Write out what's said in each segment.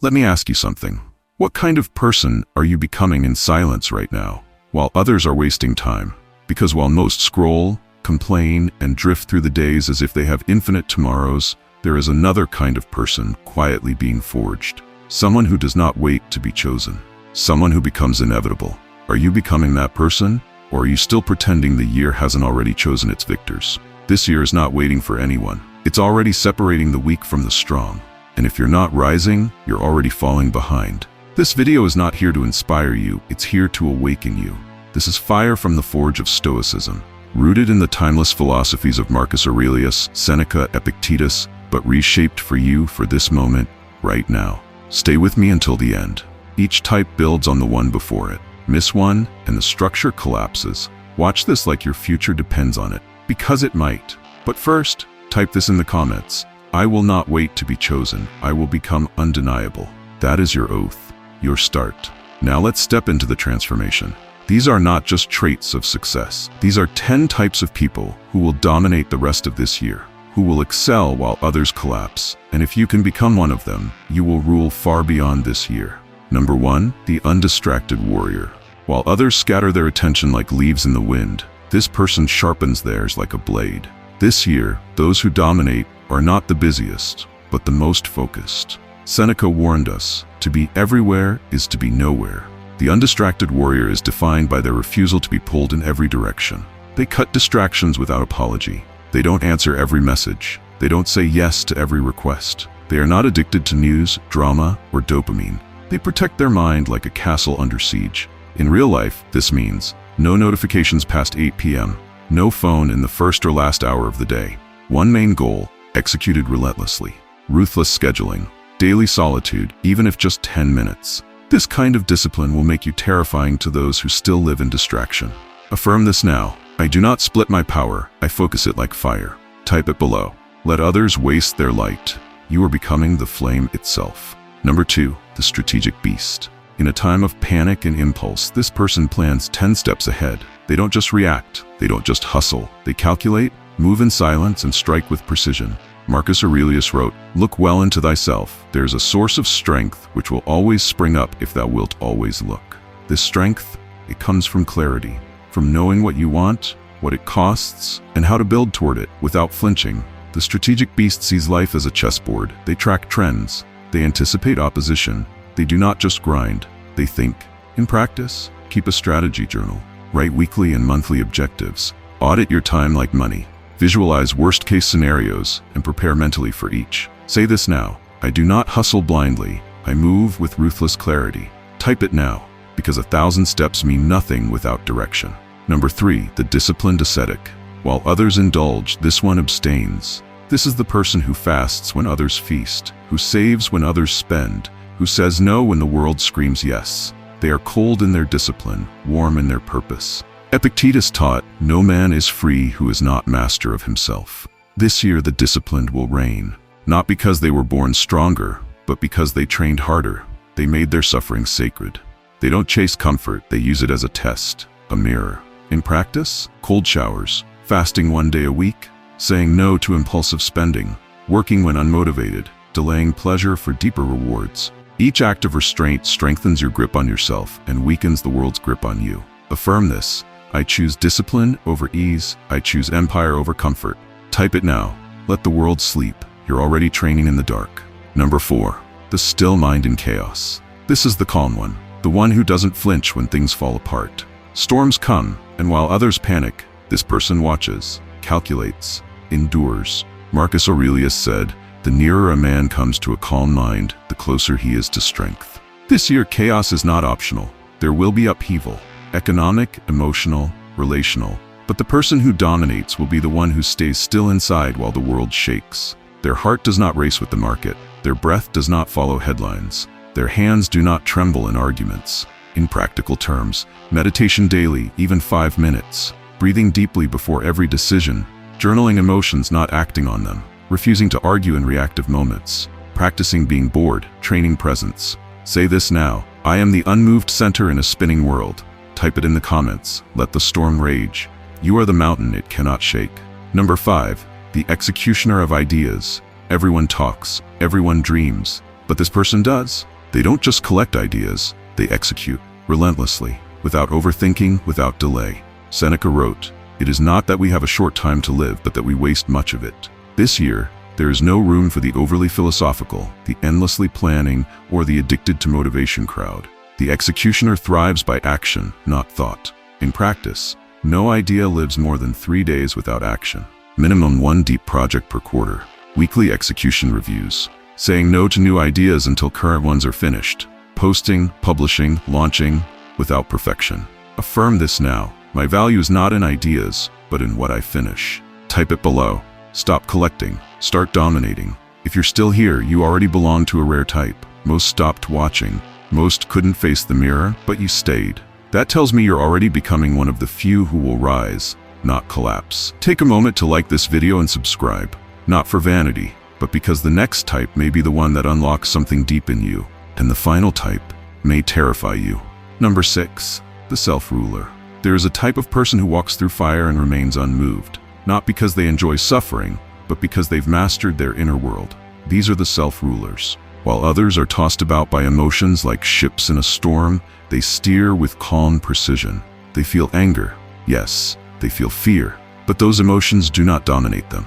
Let me ask you something. What kind of person are you becoming in silence right now, while others are wasting time? Because while most scroll, complain, and drift through the days as if they have infinite tomorrows, there is another kind of person quietly being forged. Someone who does not wait to be chosen. Someone who becomes inevitable. Are you becoming that person? Or are you still pretending the year hasn't already chosen its victors? This year is not waiting for anyone. It's already separating the weak from the strong. And if you're not rising, you're already falling behind. This video is not here to inspire you, it's here to awaken you. This is fire from the forge of Stoicism, rooted in the timeless philosophies of Marcus Aurelius, Seneca, Epictetus, but reshaped for you for this moment, right now. Stay with me until the end. Each type builds on the one before it. Miss one, and the structure collapses. Watch this like your future depends on it, because it might. But first, type this in the comments. I will not wait to be chosen. I will become undeniable. That is your oath, your start. Now let's step into the transformation. These are not just traits of success. These are 10 types of people who will dominate the rest of this year, who will excel while others collapse. And if you can become one of them, you will rule far beyond this year. Number 1, the undistracted warrior. While others scatter their attention like leaves in the wind, this person sharpens theirs like a blade. This year, those who dominate are not the busiest, but the most focused. Seneca warned us, to be everywhere is to be nowhere. The undistracted warrior is defined by their refusal to be pulled in every direction. They cut distractions without apology. They don't answer every message. They don't say yes to every request. They are not addicted to news, drama, or dopamine. They protect their mind like a castle under siege. In real life, this means no notifications past 8 p.m., no phone in the first or last hour of the day. One main goal, executed relentlessly. Ruthless scheduling. Daily solitude, even if just 10 minutes. This kind of discipline will make you terrifying to those who still live in distraction. Affirm this now. I do not split my power, I focus it like fire. Type it below. Let others waste their light. You are becoming the flame itself. Number 2, the strategic beast. In a time of panic and impulse, this person plans 10 steps ahead. They don't just react, they don't just hustle. They calculate, move in silence, and strike with precision. Marcus Aurelius wrote, "Look well into thyself. There is a source of strength which will always spring up if thou wilt always look." This strength, it comes from clarity, from knowing what you want, what it costs, and how to build toward it without flinching. The strategic beast sees life as a chessboard. They track trends. They anticipate opposition. They do not just grind, they think. In practice, keep a strategy journal. Write weekly and monthly objectives. Audit your time like money. Visualize worst-case scenarios and prepare mentally for each. Say this now. I do not hustle blindly. I move with ruthless clarity. Type it now, because 1,000 steps mean nothing without direction. Number 3, the disciplined ascetic. While others indulge, this one abstains. This is the person who fasts when others feast, who saves when others spend, who says no when the world screams yes. They are cold in their discipline, warm in their purpose. Epictetus taught, no man is free who is not master of himself. This year the disciplined will reign, not because they were born stronger, but because they trained harder. They made their suffering sacred. They don't chase comfort, they use it as a test, a mirror. In practice, cold showers, fasting 1 day a week, saying no to impulsive spending, working when unmotivated, delaying pleasure for deeper rewards. Each act of restraint strengthens your grip on yourself and weakens the world's grip on you. Affirm this. I choose discipline over ease. I choose empire over comfort. Type it now. Let the world sleep. You're already training in the dark. Number 4, the still mind in chaos. This is the calm one, the one who doesn't flinch when things fall apart. Storms come, and while others panic, this person watches, calculates, endures. Marcus Aurelius said, the nearer a man comes to a calm mind, the closer he is to strength. This year, chaos is not optional. There will be upheaval, economic, emotional, relational. But the person who dominates will be the one who stays still inside while the world shakes. Their heart does not race with the market. Their breath does not follow headlines. Their hands do not tremble in arguments. In practical terms, meditation daily, even 5 minutes. Breathing deeply before every decision. Journaling emotions, not acting on them. Refusing to argue in reactive moments. Practicing being bored, training presence. Say this now. I am the unmoved center in a spinning world. Type it in the comments. Let the storm rage. You are the mountain it cannot shake. Number 5, the executioner of ideas. Everyone talks, everyone dreams, But this person does. They don't just collect ideas, they execute, relentlessly, without overthinking, without delay. Seneca wrote, "It is not that we have a short time to live, but that we waste much of it." This year, there is no room for the overly philosophical, the endlessly planning, or the addicted to motivation crowd. The executioner thrives by action, not thought. In practice, no idea lives more than 3 days without action. Minimum 1 deep project per quarter. Weekly execution reviews. Saying no to new ideas until current ones are finished. Posting, publishing, launching, without perfection. Affirm this now. My value is not in ideas, but in what I finish. Type it below. Stop collecting. Start dominating. If you're still here, you already belong to a rare type. Most stopped watching. Most couldn't face the mirror, but you stayed. That tells me you're already becoming one of the few who will rise, not collapse. Take a moment to like this video and subscribe. Not for vanity, but because the next type may be the one that unlocks something deep in you, and the final type may terrify you. Number 6. The self-ruler. There is a type of person who walks through fire and remains unmoved, not because they enjoy suffering, but because they've mastered their inner world. These are the self-rulers. While others are tossed about by emotions like ships in a storm, they steer with calm precision. They feel anger, yes, they feel fear, but those emotions do not dominate them.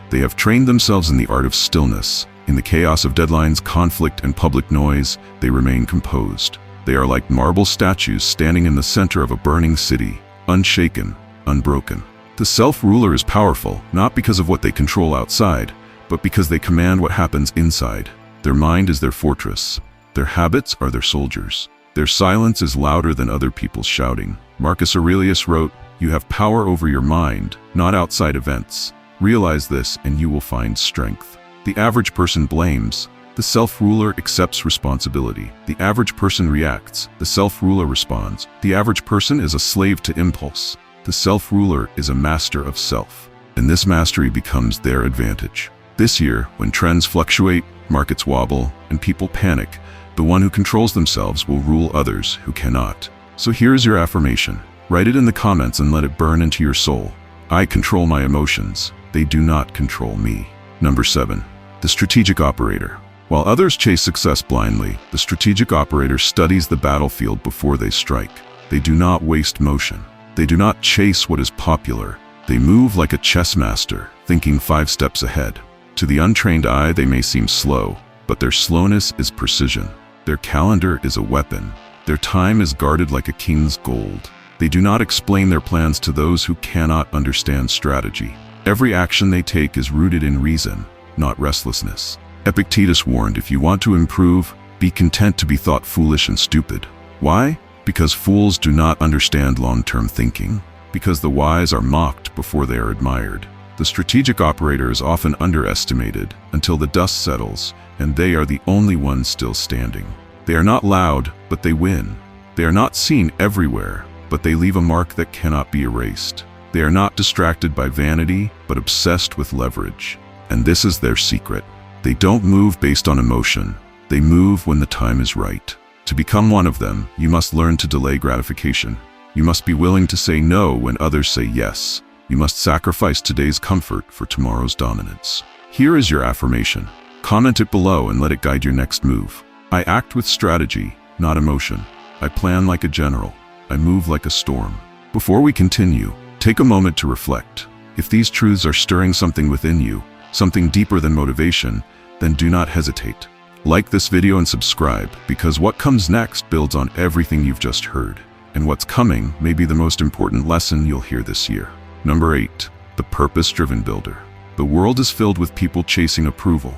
They have trained themselves in the art of stillness. In the chaos of deadlines, conflict, and public noise, they remain composed. They are like marble statues standing in the center of a burning city, unshaken, unbroken. The self-ruler is powerful, not because of what they control outside, but because they command what happens inside. Their mind is their fortress. Their habits are their soldiers. Their silence is louder than other people's shouting. Marcus Aurelius wrote, "You have power over your mind, not outside events. Realize this and you will find strength." The average person blames. The self-ruler accepts responsibility. The average person reacts. The self-ruler responds. The average person is a slave to impulse. The self-ruler is a master of self. And this mastery becomes their advantage. This year, when trends fluctuate, markets wobble, and people panic, the one who controls themselves will rule others who cannot. So here's your affirmation. Write it in the comments and let it burn into your soul. I control my emotions. They do not control me. Number 7. The strategic operator. While others chase success blindly, the strategic operator studies the battlefield before they strike. They do not waste motion. They do not chase what is popular. They move like a chess master, thinking 5 steps ahead. To the untrained eye, they may seem slow, but their slowness is precision. Their calendar is a weapon. Their time is guarded like a king's gold. They do not explain their plans to those who cannot understand strategy. Every action they take is rooted in reason, not restlessness. Epictetus warned, if you want to improve, be content to be thought foolish and stupid. Why? Because fools do not understand long-term thinking. Because the wise are mocked before they are admired. The strategic operator is often underestimated until the dust settles, and they are the only ones still standing. They are not loud, but they win. They are not seen everywhere, but they leave a mark that cannot be erased. They are not distracted by vanity, but obsessed with leverage. And this is their secret. They don't move based on emotion. They move when the time is right. To become one of them, you must learn to delay gratification. You must be willing to say no when others say yes. You must sacrifice today's comfort for tomorrow's dominance. Here is your affirmation. Comment it below and let it guide your next move. I act with strategy, not emotion. I plan like a general. I move like a storm. Before we continue, take a moment to reflect. If these truths are stirring something within you, something deeper than motivation, then do not hesitate. Like this video and subscribe, because what comes next builds on everything you've just heard. And what's coming may be the most important lesson you'll hear this year. Number 8. The purpose-driven builder. The world is filled with people chasing approval,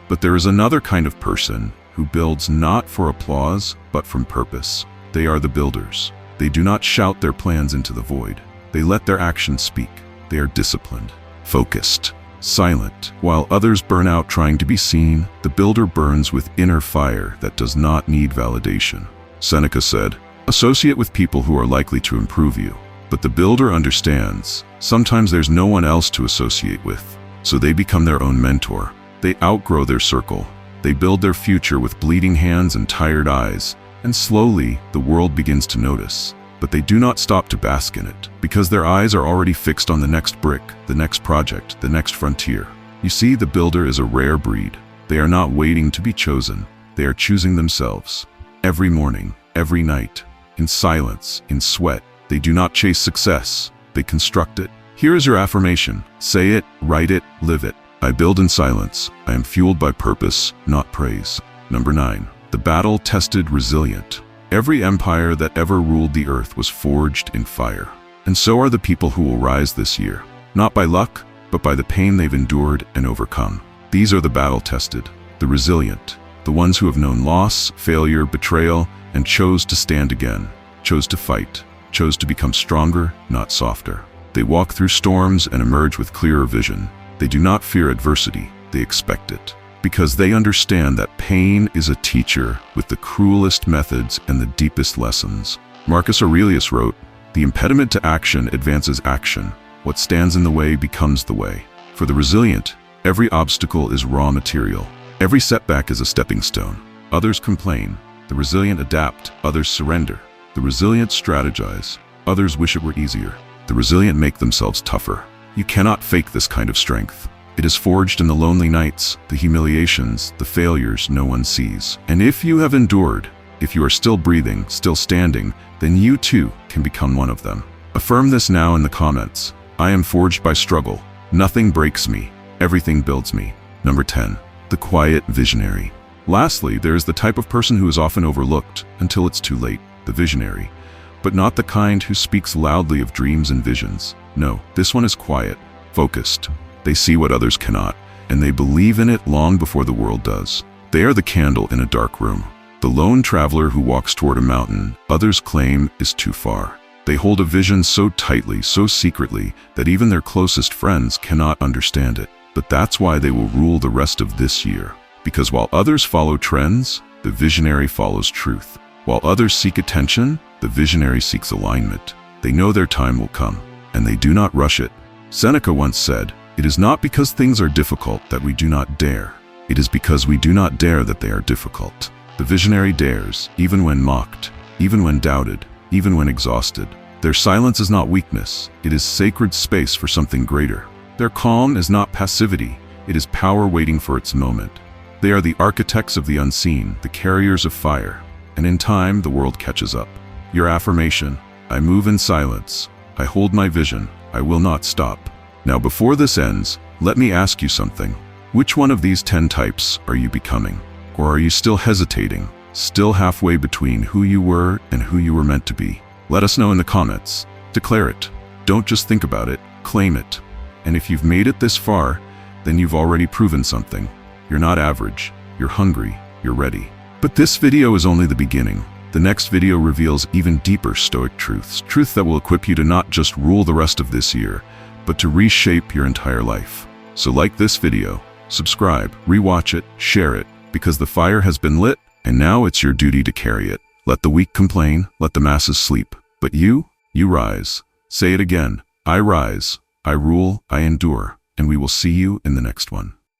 but there is another kind of person who builds not for applause, but from purpose. They are the builders. They do not shout their plans into the void. They let their actions speak. They are disciplined, focused, silent. While others burn out trying to be seen, the builder burns with inner fire that does not need validation. Seneca said, "Associate with people who are likely to improve you." But the builder understands, sometimes there's no one else to associate with, so they become their own mentor. They outgrow their circle. They build their future with bleeding hands and tired eyes, and slowly, the world begins to notice. But they do not stop to bask in it, because their eyes are already fixed on the next brick, the next project, the next frontier. You see, the builder is a rare breed. They are not waiting to be chosen. They are choosing themselves. Every morning, every night, in silence, in sweat. They do not chase success. They construct it. Here is your affirmation. Say it, write it, live it. I build in silence. I am fueled by purpose, not praise. Number 9. The battle-tested resilient. Every empire that ever ruled the earth was forged in fire. And so are the people who will rise this year. Not by luck, but by the pain they've endured and overcome. These are the battle-tested, the resilient, the ones who have known loss, failure, betrayal, and chose to stand again, chose to fight, chose to become stronger, not softer. They walk through storms and emerge with clearer vision. They do not fear adversity, they expect it. Because they understand that pain is a teacher with the cruelest methods and the deepest lessons. Marcus Aurelius wrote, "The impediment to action advances action. What stands in the way becomes the way." For the resilient, every obstacle is raw material. Every setback is a stepping stone. Others complain. The resilient adapt. Others surrender. The resilient strategize. Others wish it were easier. The resilient make themselves tougher. You cannot fake this kind of strength. It is forged in the lonely nights, the humiliations, the failures no one sees. And if you have endured, if you are still breathing, still standing, then you too can become one of them. Affirm this now in the comments. I am forged by struggle. Nothing breaks me. Everything builds me. Number 10. The quiet visionary. Lastly, there is the type of person who is often overlooked until it's too late, the visionary. But not the kind who speaks loudly of dreams and visions. No, this one is quiet, focused. They see what others cannot, and they believe in it long before the world does. They are the candle in a dark room. The lone traveler who walks toward a mountain others claim is too far. They hold a vision so tightly, so secretly, that even their closest friends cannot understand it. But that's why they will rule the rest of this year. Because while others follow trends, the visionary follows truth. While others seek attention, the visionary seeks alignment. They know their time will come, and they do not rush it. Seneca once said, "It is not because things are difficult that we do not dare. It is because we do not dare that they are difficult." The visionary dares, even when mocked, even when doubted, even when exhausted. Their silence is not weakness. It is sacred space for something greater. Their calm is not passivity. It is power waiting for its moment. They are the architects of the unseen, the carriers of fire. And in time, the world catches up. Your affirmation: I move in silence. I hold my vision. I will not stop. Now, before this ends, let me ask you something. Which one of these 10 types are you becoming? Or are you still hesitating, still halfway between who you were and who you were meant to be? Let us know in the comments. Declare it. Don't just think about it, claim it. And if you've made it this far, then you've already proven something. You're not average. You're hungry. You're ready. But this video is only the beginning. The next video reveals even deeper Stoic truths, truth that will equip you to not just rule the rest of this year, but to reshape your entire life. So like this video, subscribe, rewatch it, share it, because the fire has been lit, and now it's your duty to carry it. Let the weak complain, let the masses sleep. But you rise. Say it again. I rise, I rule, I endure, and we will see you in the next one.